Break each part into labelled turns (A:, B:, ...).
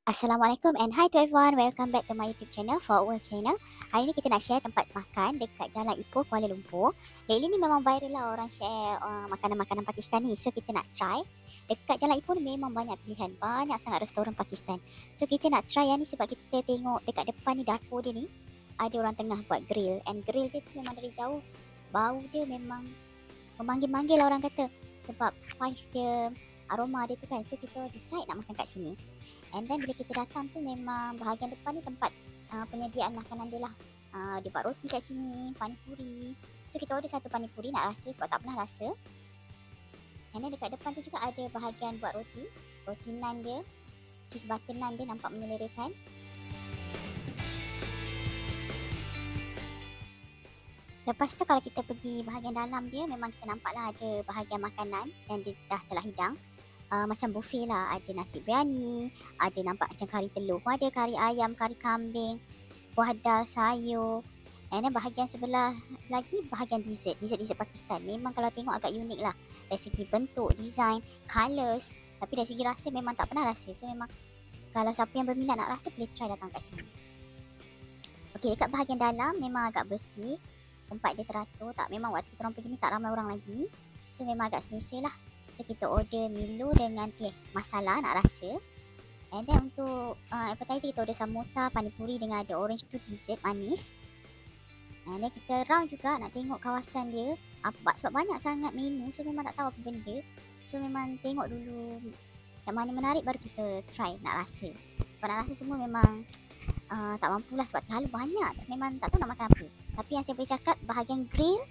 A: Assalamualaikum and hi to everyone. Welcome back to my YouTube channel for World Channel. Hari ni kita nak share tempat makan dekat Jalan Ipoh, Kuala Lumpur. Lately ni memang viral lah orang share makanan-makanan Pakistani. So kita nak try. Dekat Jalan Ipoh ni memang banyak pilihan. Banyak sangat restoran Pakistan. So kita nak try yang ni sebab kita tengok dekat depan ni dapur dia ni. Ada orang tengah buat grill. And grill dia tu memang dari jauh. Bau dia memang memanggil-manggil lah orang kata. Sebab spice dia, aroma dia tu kan. So kita decide nak makan kat sini. And then bila kita datang tu memang bahagian depan ni tempat penyediaan makanan dia lah. Dia buat roti kat sini, panipuri. So kita order satu panipuri nak rasa sebab tak pernah rasa. And then dekat depan tu juga ada bahagian buat roti. Roti naan dia, cheese butter naan dia nampak menelerakan. Lepas tu kalau kita pergi bahagian dalam dia memang kita nampak lah ada bahagian makanan dan dia dah telah hidang. Macam buffet lah, ada nasi biryani, ada nampak macam kari telur pun ada, kari ayam, kari kambing, kuah dal, sayur. And then bahagian sebelah lagi bahagian dessert Pakistan. Memang kalau tengok agak unik lah dari segi bentuk, design, colours. Tapi dari segi rasa memang tak pernah rasa. So memang kalau siapa yang berminat nak rasa boleh try datang kat sini. Okey, dekat bahagian dalam memang agak bersih. Tempat dia teratur, tak memang waktu kita orang pergi ni tak ramai orang lagi. So memang agak selesa lah. So kita order Milo dengan teh masala nak rasa. And then untuk appetizer kita order samosa, panipuri dengan ada orange tu dessert manis. And then kita round juga nak tengok kawasan dia. Sebab banyak sangat menu, so memang tak tahu apa benda. So memang tengok dulu yang mana menarik baru kita try nak rasa. Kalau nak rasa semua memang tak mampulah sebab terlalu banyak. Memang tak tahu nak makan apa. Tapi yang saya boleh cakap bahagian grill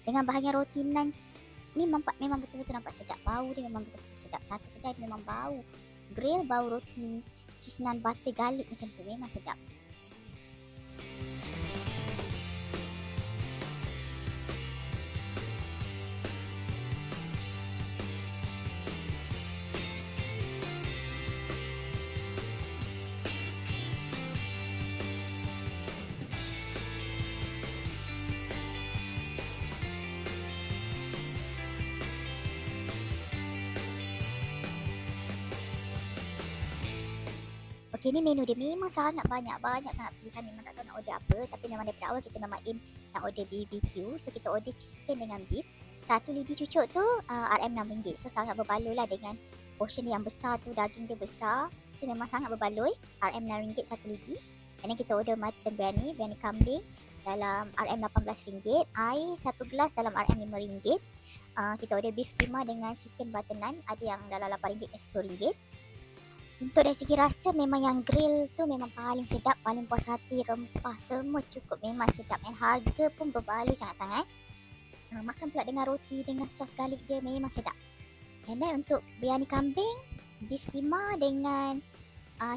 A: dengan bahagian roti naan ni memang betul-betul nampak sedap. Bau dia memang betul-betul sedap. Satu kedai memang bau grill, bau roti, cheese naan, butter, garlic macam tu. Memang sedap. Okey, ni menu dia memang sangat banyak sangat pilihan. Memang tak tahu nak order apa. Tapi memang daripada awal kita memang aim nak order BBQ. So kita order chicken dengan beef. Satu lidi cucuk tu RM6. So sangat berbaloi lah dengan portion yang besar tu. Daging dia besar. So memang sangat berbaloi. RM6 satu lidi. And then kita order mutton biryani kambing dalam RM18. Air satu gelas dalam RM5. Kita order beef kima dengan chicken butter naan. Ada yang dalam RM8 ke RM10. Untuk dari segi rasa memang yang grill tu memang paling sedap, paling puas hati, rempah semua cukup, memang sedap. Dan harga pun berbaloi sangat-sangat. Makan pula dengan roti dengan sos garlic dia memang sedap. And then untuk biryani kambing, beef kima dengan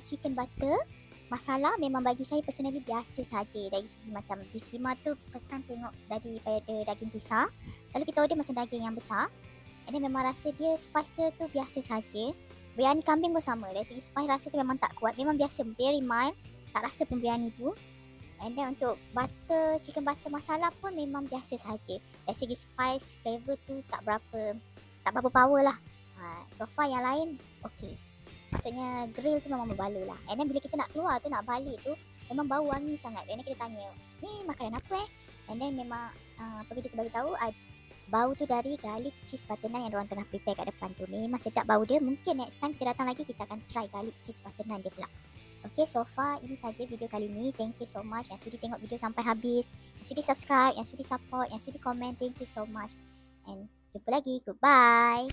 A: chicken butter masala memang bagi saya personally biasa saja. Dari segi macam beef kima tu first time tengok daripada daging kisar. Selalu kita order macam daging yang besar. And then memang rasa dia spice dia tu biasa saja. Biryani kambing pun sama. Dari segi spice rasa tu memang tak kuat. Memang biasa, very mild. Tak rasa pun biryani tu. And then untuk butter, chicken butter masala pun memang biasa saja. Dari segi spice, flavor tu tak berapa power lah. So far yang lain, okay. Maksudnya grill tu memang berbaloi lah. And then bila kita nak keluar tu, nak balik tu, memang bau wangi sangat. And then kita tanya, ni makanan apa And then memang pergi tu bagi tahu bau tu dari garlic cheese butter naan yang diorang tengah prepare kat depan tu. Memang sedap bau dia. Mungkin next time kita datang lagi kita akan try garlic cheese butter naan dia pula. Okay, so far ini saja video kali ni. Thank you so much yang sudi tengok video sampai habis, yang sudi subscribe, yang sudi support, yang sudi komen. Thank you so much. And jumpa lagi. Goodbye.